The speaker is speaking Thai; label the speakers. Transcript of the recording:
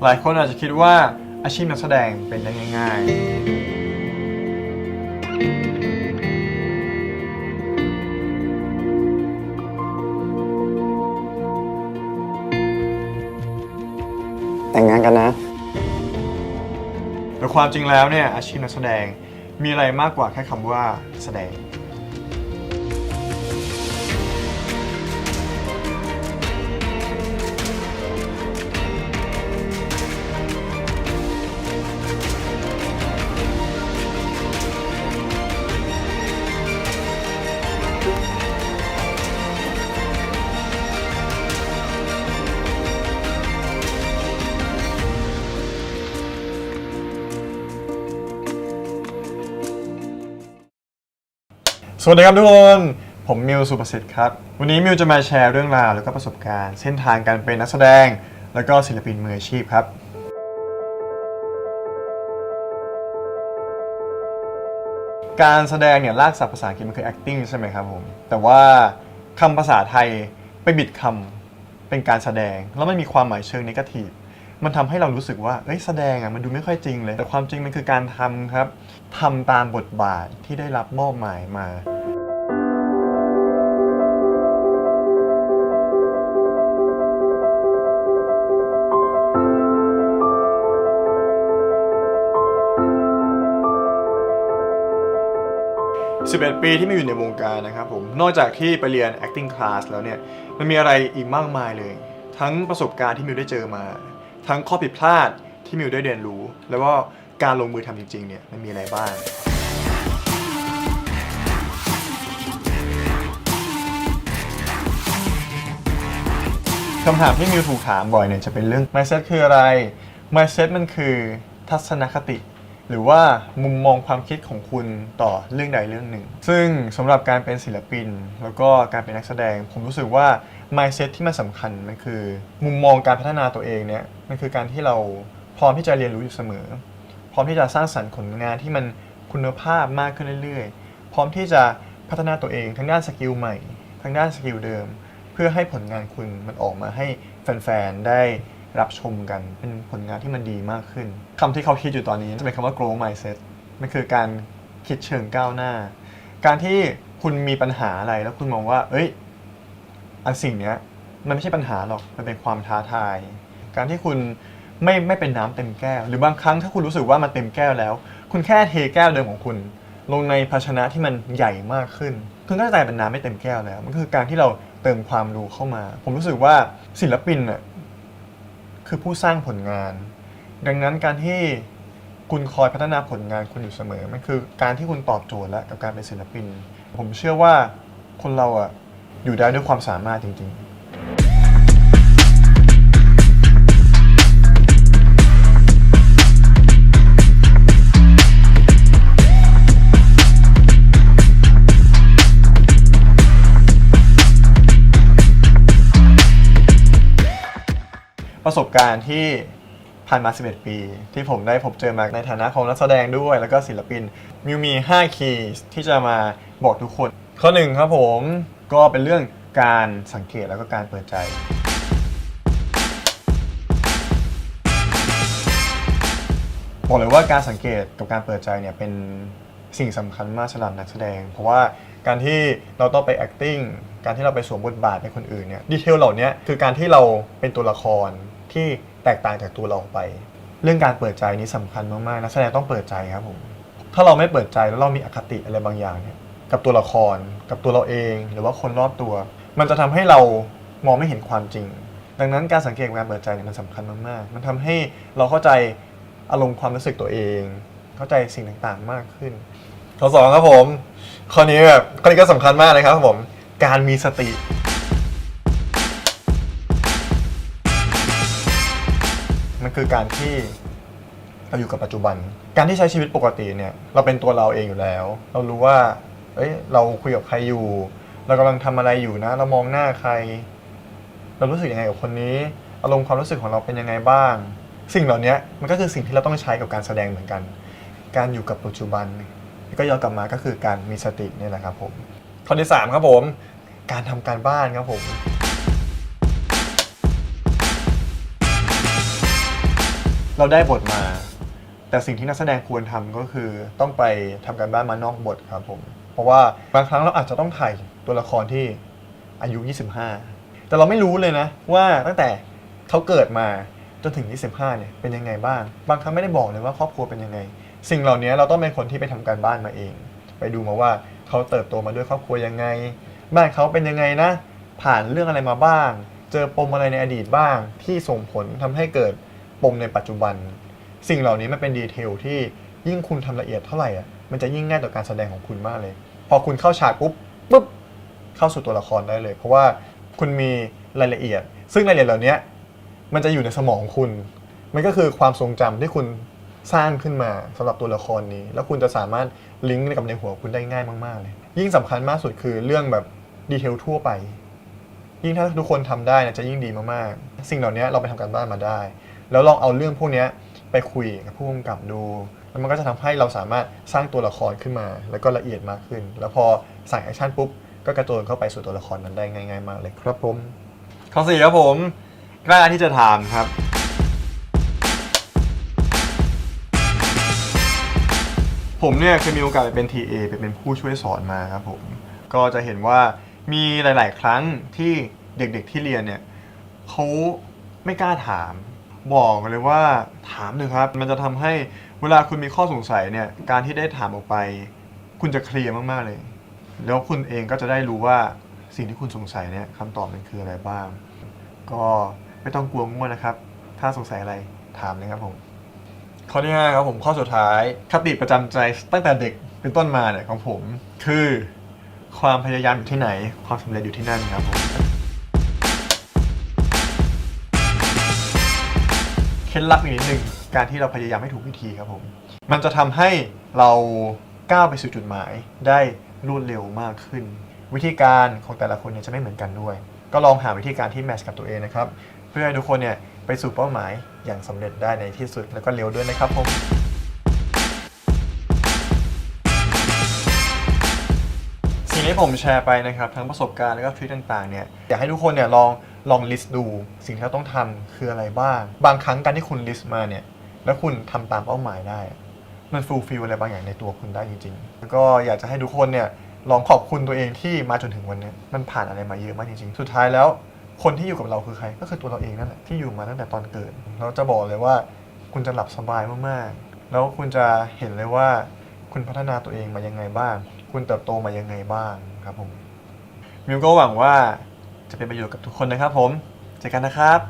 Speaker 1: หลายคนอาจจะคิดว่าอาชีพนักแสดงเป็นได้ง่าย
Speaker 2: ๆแต่งงานกันนะ
Speaker 1: แต่ความจริงแล้วเนี่ยอาชีพนักแสดงมีอะไรมากกว่าแค่คำว่าแสดงสวัสดีครับทุกคนผมมิวสุประสิทธิ์ครับวันนี้มิวจะมาแชร์เรื่องราวแล้วก็ประสบการณ์เส้นทางการเป็นนักแสดงแล้วก็ศิลปินมืออาชีพครับการแสดงเนี่ยรากศัพท์ภาษาอังกฤษมันคือ acting ใช่ไหมครับผมแต่ว่าคำภาษาไทยไปบิดคำเป็นการแสดงแล้วมันมีความหมายเชิงเนกาทีฟมันทำให้เรารู้สึกว่าแสดงมันดูไม่ค่อยจริงเลยแต่ความจริงมันคือการทำครับทำตามบทบาทที่ได้รับมอบหมายมา11 ปีที่มาอยู่ในวงการนะครับผมนอกจากที่ไปเรียน acting class แล้วเนี่ยมันมีอะไรอีกมากมายเลยทั้งประสบการณ์ที่มิวได้เจอมาทั้งข้อผิดพลาดที่มิวได้เรียนรู้แล้วก็การลงมือทำจริงๆเนี่ยมันมีอะไรบ้างคำถามที่มิวถูกถามบ่อยเนี่ยจะเป็นเรื่อง mindset คืออะไร mindset มันคือทัศนคติหรือว่ามุมมองความคิดของคุณต่อเรื่องใดเรื่องหนึ่งซึ่งสำหรับการเป็นศิลปินแล้วก็การเป็นนักแสดงผมรู้สึกว่า mindset ที่มันสำคัญมันคือมุมมองการพัฒนาตัวเองเนี่ยมันคือการที่เราพร้อมที่จะเรียนรู้อยู่เสมอพร้อมที่จะสร้างสรรค์ผลงานที่มันคุณภาพมากขึ้นเรื่อยๆพร้อมที่จะพัฒนาตัวเองทั้งด้านสกิลใหม่ทั้งด้านสกิลเดิมเพื่อให้ผลงานคุณมันออกมาให้แฟนๆได้รับชมกันเป็นผลงานที่มันดีมากขึ้นคำที่เขาคิดอยู่ตอนนี้จะเป็นคำว่า growth mindset มันคือการคิดเชิงก้าวหน้าการที่คุณมีปัญหาอะไรแล้วคุณมองว่าอันสิ่งนี้มันไม่ใช่ปัญหาหรอกมันเป็นความท้าทายการที่คุณไม่เป็นน้ำเต็มแก้วหรือบางครั้งถ้าคุณรู้สึกว่ามันเต็มแก้วแล้วคุณแค่เทแก้วเดิมของคุณลงในภาชนะที่มันใหญ่มากขึ้นคุณก็จะกลายเป็นน้ำไม่เต็มแก้วแล้วมันคือการที่เราเติมความรู้เข้ามาผมรู้สึกว่าศิลปินน่ะคือผู้สร้างผลงานดังนั้นการที่คุณคอยพัฒนาผลงานคุณอยู่เสมอมันคือการที่คุณตอบโจทย์แล้วกับการเป็นศิลปินผมเชื่อว่าคนเราอยู่ได้ด้วยความสามารถจริงๆประสบการณ์ที่ผ่านมา 11 ปีที่ผมได้พบเจอมาในฐานะของนักแสดงด้วยแล้วก็ศิลปินมิวมี 5 keys ที่จะมาบอกทุกคนข้อ 1 ครับผมก็เป็นเรื่องการสังเกตแล้วก็การเปิดใจบอกเลยว่าการสังเกตกับการเปิดใจเนี่ยเป็นสิ่งสำคัญมากสำหรับนักแสดงเพราะว่าการที่เราต้องไป acting การที่เราไปสวมบทบาทเป็นคนอื่นเนี่ยดีเทลเหล่านี้คือการที่เราเป็นตัวละครที่แตกต่างจากตัวเราไปเรื่องการเปิดใจนี้สำคัญมากๆนักแสดงต้องเปิดใจครับผมถ้าเราไม่เปิดใจแล้วเรามีอคติอะไรบางอย่างเนี่ยกับตัวละครกับตัวเราเองหรือว่าคนรอบตัวมันจะทำให้เรามองไม่เห็นความจริงดังนั้นการสังเกตการเปิดใจเนี่ยมันสำคัญมากๆมันทำให้เราเข้าใจอารมณ์ความรู้สึกตัวเองเข้าใจสิ่งต่างๆมากขึ้นข้อ 2ครับผมข้อนี้ก็สำคัญมากเลยครับผมการมีสติมันคือการที่เราอยู่กับปัจจุบันการที่ใช้ชีวิตปกติเนี่ยเราเป็นตัวเราเองอยู่แล้วเรารู้ว่าเราคุยกับใครอยู่เรากำลังทำอะไรอยู่นะเรามองหน้าใครเรารู้สึกยังไงกับคนนี้อารมณ์ความรู้สึกของเราเป็นยังไงบ้างสิ่งเหล่านี้มันก็คือสิ่งที่เราต้องใช้กับการแสดงเหมือนกันการอยู่กับปัจจุบันก็ย้อนกลับมาก็คือการมีสตินี่แหละครับผมข้อที่ 3ครับผมการทำการบ้านครับผม เราได้บทมา แต่สิ่งที่นักแสดงควรทำก็คือต้องไปทำการบ้านมานอกบทครับผมเพราะว่าบางครั้งเราอาจจะต้องถ่ายตัวละครที่อายุ 25 แต่เราไม่รู้เลยนะว่าตั้งแต่เขาเกิดมาจนถึง 25 เนี่ยเป็นยังไงบ้างบางครั้งไม่ได้บอกเลยว่าครอบครัวเป็นยังไง สิ่งเหล่านี้เราต้องเป็นคนที่ไปทำการบ้านมาเอง ไปดูมาว่าเขาเติบโตมาด้วยครอบครัวยังไงบ้านเขาเป็นยังไงนะผ่านเรื่องอะไรมาบ้าง เจอปมอะไรในอดีตบ้างที่ส่งผลทำให้เกิดปมในปัจจุบัน สิ่งเหล่านี้มันเป็นดีเทลที่ยิ่งคุณทำละเอียดเท่าไหร่มันจะยิ่งง่ายต่อการแสดงของคุณมากเลย พอคุณเข้าฉากปุ๊บเข้าสู่ตัวละครได้เลย เพราะว่าคุณมีรายละเอียด ซึ่งรายละเอียดเหล่านี้มันจะอยู่ในสมองคุณ มันก็คือความทรงจำที่คุณสร้างขึ้นมาสำหรับตัวละครนี้ แล้วคุณจะสามารถลิงก์กับในหัวคุณได้ง่ายมากๆเลย ยิ่งสำคัญมากสุดคือเรื่องแบบดีเทลทั่วไป ยิ่งถ้าทุกคนทำได้จะยิ่งดีมากๆ สิ่งเหล่านี้เราไปทำการบ้านมาได้ แล้วลองเอาเรื่องพวกนี้ไปคุยกับผู้กำกับดู แล้วมันก็จะทำให้เราสามารถสร้างตัวละครขึ้นมา แล้วก็ละเอียดมากขึ้น แล้วพอสั่งแอคชั่นปุ๊บก็กระโจนเข้าไปสู่ตัวละครนั้นได้ง่ายๆมากเลยครับผมข้อ4ครับผมกล้าที่จะถามครับผมเนี่ยเคยมีโอกาสไปเป็น TA ไปเป็นผู้ช่วยสอนมาครับผมก็จะเห็นว่ามีหลายๆครั้งที่เด็กๆที่เรียนเนี่ยเขาไม่กล้าถามบอกเลยว่าถามเลยครับมันจะทำให้เวลาคุณมีข้อสงสัยเนี่ยการที่ได้ถามออกไปคุณจะเคลียร์มากๆเลยแล้วคุณเองก็จะได้รู้ว่าสิ่งที่คุณสงสัยเนี่ยคำตอบมันคืออะไรบ้างก็ไม่ต้องกลัวมั่วนะครับถ้าสงสัยอะไรถามเลยครับผมข้อที่5ครับผมข้อสุดท้ายคติประจำใจตั้งแต่เด็กเป็นต้นมาเนี่ยของผมคือความพยายามอยู่ที่ไหนความสำเร็จอยู่ที่นั่นครับผมเคล็ดลับอีกนิดนึงการที่เราพยายามให้ถูกวิธีครับผมมันจะทำให้เราก้าวไปสู่จุดหมายได้รวดเร็วมากขึ้นวิธีการของแต่ละคนเนี่ยจะไม่เหมือนกันด้วยก็ลองหาวิธีการที่แมทช์กับตัวเองนะครับเพื่อให้ทุกคนเนี่ยไปสู่เป้าหมายอย่างสำเร็จได้ในที่สุดแล้วก็เร็วด้วยนะครับผมสิ่งที่ผมแชร์ไปนะครับทั้งประสบการณ์และก็ทริคต่างๆเนี่ยอยากให้ทุกคนเนี่ยลองลิสต์ดูสิ่งที่เราต้องทำคืออะไรบ้างบางครั้งการที่คุณลิสต์มาเนี่ยแล้วคุณทำตามเป้าหมายได้มันฟูลฟิลอะไรบางอย่างในตัวคุณได้จริงๆแล้วก็อยากจะให้ทุกคนเนี่ยลองขอบคุณตัวเองที่มาจนถึงวันนี้มันผ่านอะไรมาเยอะมากจริงๆสุดท้ายแล้วคนที่อยู่กับเราคือใครก็คือตัวเราเองนั่นแหละที่อยู่มาตั้งแต่ตอนเกิดเราจะบอกเลยว่าคุณจะหลับสบายมากๆแล้วคุณจะเห็นเลยว่าคุณพัฒนาตัวเองมายังไงบ้างคุณเติบโตมายังไงบ้างครับผมมิวก็หวังว่าจะเป็นประโยชน์กับทุกคนนะครับผมเจอกันนะครับ